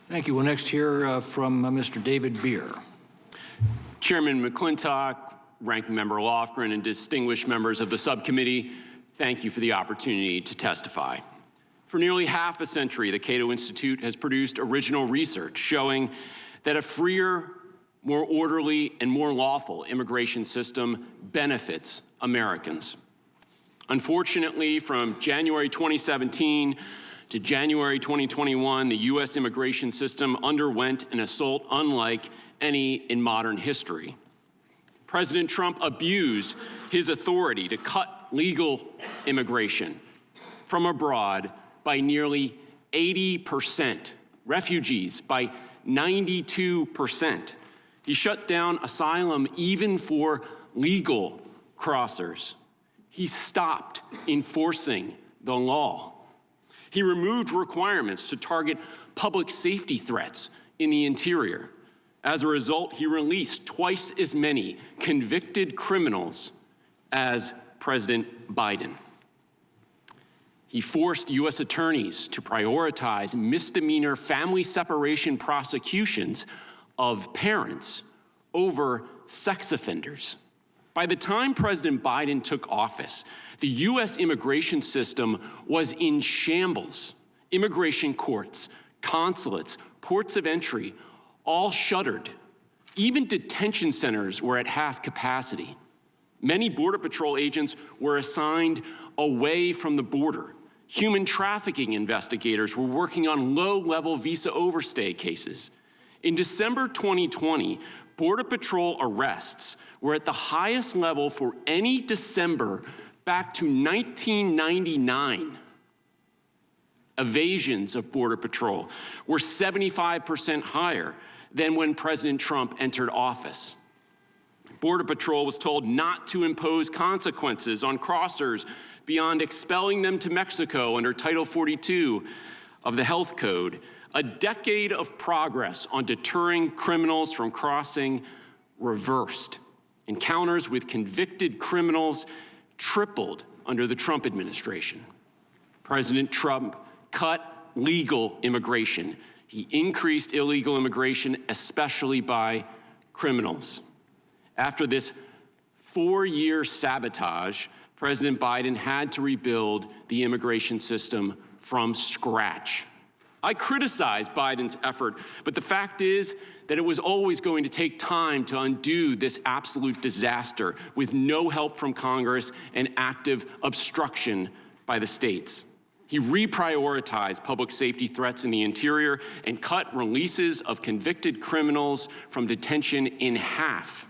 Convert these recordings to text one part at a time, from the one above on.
Thank you. We'll next hear from Mr. David Beer. Chairman McClintock, Ranking Member Lofgren, and distinguished members of the subcommittee, thank you for the opportunity to testify. For nearly half a century, the Cato Institute has produced original research showing that a freer, more orderly, and more lawful immigration system benefits Americans. Unfortunately, from January 2017 to January 2021, the U.S. immigration system underwent an assault unlike any in modern history. President Trump abused his authority to cut legal immigration from abroad by nearly 80%, refugees by 92%. He shut down asylum even for legal crossers. He stopped enforcing the law. He removed requirements to target public safety threats in the interior. As a result, he released twice as many convicted criminals as President Biden. He forced U.S. attorneys to prioritize misdemeanor family separation prosecutions of parents over sex offenders. By the time President Biden took office, the U.S. immigration system was in shambles. Immigration courts, consulates, ports of entry, all shuttered. Even detention centers were at half capacity. Many Border Patrol agents were assigned away from the border. Human trafficking investigators were working on low-level visa overstay cases. In December 2020, Border Patrol arrests were at the highest level for any December back to 1999. Evasions of Border Patrol were 75% higher than when President Trump entered office. Border Patrol was told not to impose consequences on crossers beyond expelling them to Mexico under Title 42 of the Health Code. A decade of progress on deterring criminals from crossing reversed. Encounters with convicted criminals tripled under the Trump administration. President Trump cut legal immigration. He increased illegal immigration, especially by criminals. After this 4-year sabotage, President Biden had to rebuild the immigration system from scratch. I criticize Biden's effort, but the fact is that it was always going to take time to undo this absolute disaster with no help from Congress and active obstruction by the states. He reprioritized public safety threats in the interior and cut releases of convicted criminals from detention in half.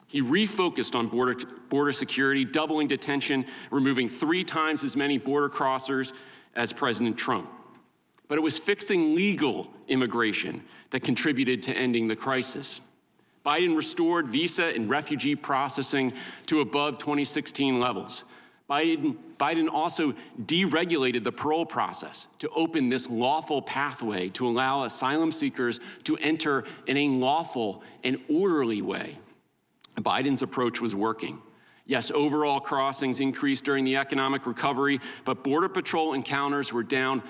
He refocused on border security, doubling detention, removing 3 times as many border crossers as President Trump. But it was fixing legal immigration that contributed to ending the crisis. Biden restored visa and refugee processing to above 2016 levels. Biden also deregulated the parole process to open this lawful pathway to allow asylum seekers to enter in a lawful and orderly way. Biden's approach was working. Yes, overall crossings increased during the economic recovery, but Border Patrol encounters were down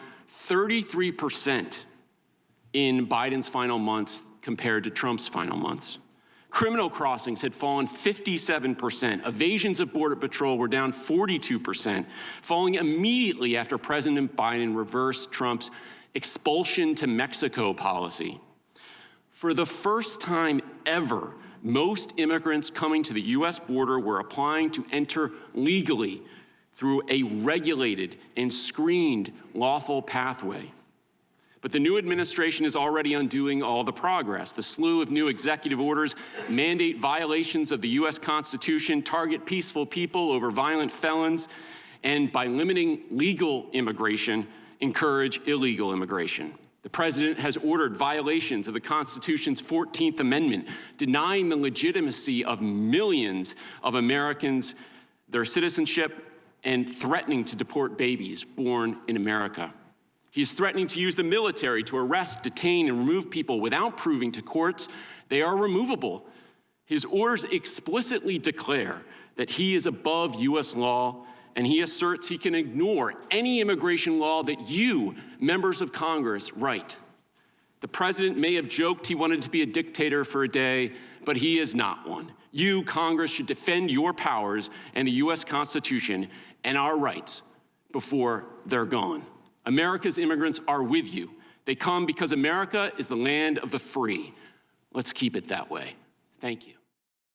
33% in Biden's final months compared to Trump's final months. Criminal crossings had fallen 57%. Evasions of Border Patrol were down 42%, falling immediately after President Biden reversed Trump's expulsion to Mexico policy. For the first time ever, most immigrants coming to the U.S. border were applying to enter legally through a regulated and screened lawful pathway. But the new administration is already undoing all the progress. The slew of new executive orders mandate violations of the U.S. Constitution, target peaceful people over violent felons, and by limiting legal immigration, encourage illegal immigration. The president has ordered violations of the Constitution's 14th Amendment, denying the legitimacy of millions of Americans, their citizenship, and threatening to deport babies born in America. He is threatening to use the military to arrest, detain, and remove people without proving to courts they are removable. His orders explicitly declare that he is above U.S. law, and he asserts he can ignore any immigration law that you, members of Congress, write. The president may have joked he wanted to be a dictator for a day, but he is not one. You, Congress, should defend your powers and the U.S. Constitution and our rights before they're gone. America's immigrants are with you. They come because America is the land of the free. Let's keep it that way. Thank you.